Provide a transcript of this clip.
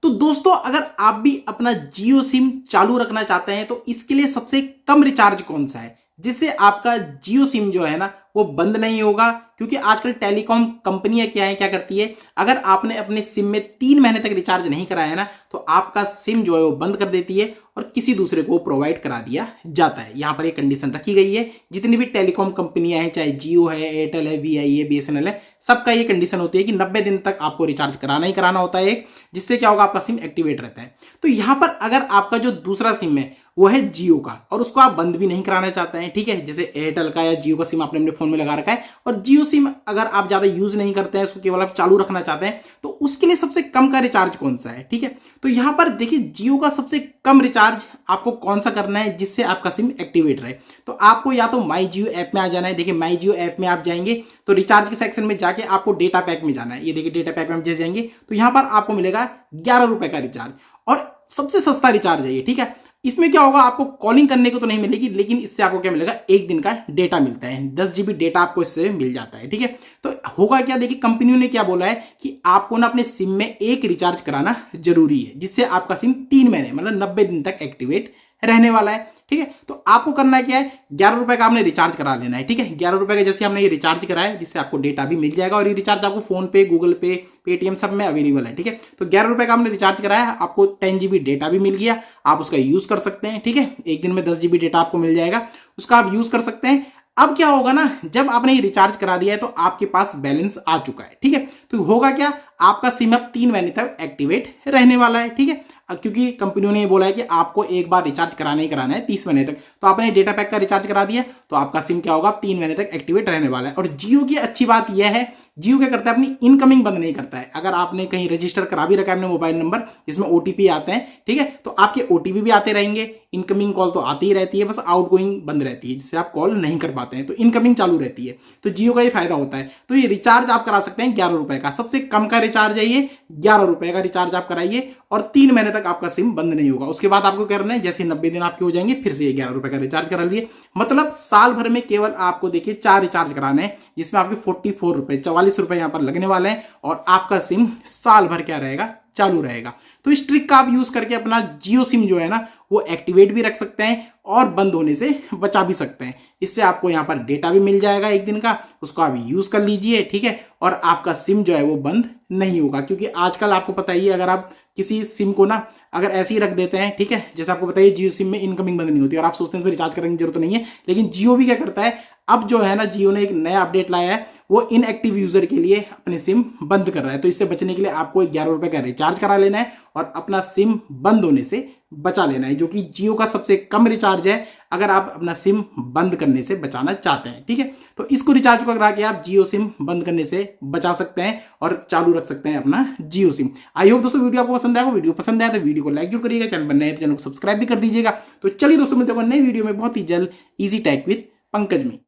तो दोस्तों अगर आप भी अपना जियो सिम चालू रखना चाहते हैं तो इसके लिए सबसे कम रिचार्ज कौन सा है जिससे आपका जियो सिम जो है ना वो बंद नहीं होगा। क्योंकि आजकल टेलीकॉम कंपनियां क्या करती है, अगर आपने अपने सिम में 3 महीने तक रिचार्ज नहीं कराया ना तो आपका सिम जो है वो बंद कर देती है और किसी दूसरे को प्रोवाइड करा दिया जाता है। यहां पर एक कंडीशन रखी गई है, जितनी भी टेलीकॉम कंपनियां हैं, चाहे जियो है, एयरटेल है, वीआई है, बीएसएनएल है, सबका ये कंडीशन होती है कि 90 दिन तक आपको रिचार्ज कराना ही कराना होता है, जिससे क्या होगा, आपका सिम एक्टिवेट रहता है। तो यहां पर अगर आपका जो दूसरा सिम है वो है जियो का और उसको आप बंद भी नहीं कराना चाहते हैं, ठीक है, जैसे एयरटेल का या जियो का सिम आपने अपने फोन में लगा रखा है और जियो सिम अगर आप ज्यादा यूज नहीं करते हैं, उसको केवल आप चालू रखना चाहते हैं, तो उसके लिए सबसे कम का रिचार्ज कौन सा है। ठीक है, तो यहां पर देखिए जियो का सबसे कम रिचार्ज आपको कौन सा करना है जिससे आपका सिम एक्टिवेट रहे। तो आपको या तो माई जियो ऐप में आ जाना है। देखिए माई जियो ऐप में आप जाएंगे तो रिचार्ज के सेक्शन में जाके आपको डेटा पैक में जाना है। ये देखिए डेटा पैक में जैसे जाएंगे तो यहां पर आपको मिलेगा 11 रुपए का रिचार्ज और सबसे सस्ता रिचार्ज है ये। ठीक है, इसमें क्या होगा, आपको कॉलिंग करने को तो नहीं मिलेगी, लेकिन इससे आपको क्या मिलेगा, 1 दिन का डेटा मिलता है, 10 GB डेटा आपको इससे मिल जाता है। ठीक है, तो होगा क्या, देखिए कंपनियों ने क्या बोला है कि आपको ना अपने सिम में एक रिचार्ज कराना जरूरी है जिससे आपका सिम 3 महीने मतलब 90 दिन तक एक्टिवेट रहने वाला है। ठीक है, तो आपको करना क्या है, 11 रुपए का आपने रिचार्ज करा लेना है। ठीक है, 11 रुपए का जैसे हमने ये रिचार्ज कराया जिससे आपको डेटा भी मिल जाएगा और ये रिचार्ज आपको फोन पे, गूगल पे, पेटीएम सब में अवेलेबल है। ठीक है, तो 11 रुपए का आपने रिचार्ज कराया, आपको 10 GB डेटा भी मिल गया, आप उसका यूज कर सकते हैं। ठीक है, एक दिन में 10 GB डेटा आपको मिल जाएगा, उसका आप यूज कर सकते हैं। अब क्या होगा ना, जब आपने ये रिचार्ज करा दिया है तो आपके पास बैलेंस आ चुका है। ठीक है, तो होगा क्या, आपका सिम अब 3 महीने तक एक्टिवेट रहने वाला है। ठीक है, क्योंकि कंपनियों ने ये बोला है कि आपको एक बार रिचार्ज कराना ही कराना है 30 महीने तक, तो आपने डेटा पैक का रिचार्ज करा दिया तो आपका सिम क्या होगा, 3 महीने तक एक्टिवेट रहने वाला है। और जियो की अच्छी बात यह है, जियो क्या करता है, अपनी इनकमिंग बंद नहीं करता है। अगर आपने कहीं रजिस्टर करा भी रखा है अपने मोबाइल नंबर जिसमें ओटीपी आते हैं, ठीक है, तो आपके ओटीपी भी आते रहेंगे, इनकमिंग कॉल तो आती ही रहती है, बस आउटगोइंग बंद रहती है जिससे आप कॉल नहीं कर पाते हैं, तो इनकमिंग चालू रहती है। तो जियो का ये फायदा होता है। तो ये रिचार्ज आप करा सकते हैं 11 रुपए का, सबसे कम का रिचार्ज है ये, 11 रुपए का रिचार्ज आप कराइए और 3 महीने तक आपका सिम बंद नहीं होगा। उसके बाद आपको करना है, जैसे 90 दिन आपके हो जाएंगे फिर से ये 11 रुपए का रिचार्ज करा लिए, मतलब साल भर में केवल आपको देखिए 4 रिचार्ज कराने हैं जिसमें आपके 44 रुपए 44 रुपए यहां पर लगने वाले हैं और आपका सिम साल भर क्या रहेगा, चालू रहेगा। तो इस ट्रिक का आप यूज करके अपना जियो सिम जो है ना वो एक्टिवेट भी रख सकते हैं और बंद होने से बचा भी सकते हैं। इससे आपको यहां पर डेटा भी मिल जाएगा 1 दिन का, उसको आप यूज कर लीजिए। ठीक है, और आपका सिम जो है वो बंद नहीं होगा, क्योंकि आजकल आपको पता ही है, अगर आप किसी सिम को ना अगर ऐसे ही रख देते हैं, ठीक है, जैसे आपको बताइए जियो सिम में इनकमिंग बंद नहीं होती और आप सोचते हैं इसमें रिचार्ज करने की जरूरत नहीं है, लेकिन जियो भी क्या करता है, अब जो है ना जियो ने एक नया अपडेट लाया है, वो इनएक्टिव यूजर के लिए अपने सिम बंद कर रहा है। तो इससे बचने के लिए आपको 11 रुपए का रिचार्ज करा लेना है और अपना सिम बंद होने से बचा लेना है, जो कि जियो का सबसे कम रिचार्ज है अगर आप अपना सिम बंद करने से बचाना चाहते हैं। ठीक है, तो इसको रिचार्ज को करा के आप जियो सिम बंद करने से बचा सकते हैं और चालू रख सकते हैं अपना जियो सिम। आई होप दोस्तों वीडियो आपको पसंद आएगा। वीडियो पसंद आया तो वीडियो को लाइक जरूर करिएगा, चैनल पर नए तो चैनल को सब्सक्राइब भी कर दीजिएगा। तो चलिए दोस्तों मिलते हैं नई वीडियो में बहुत ही जल्द, इजी टेक विद पंकज में।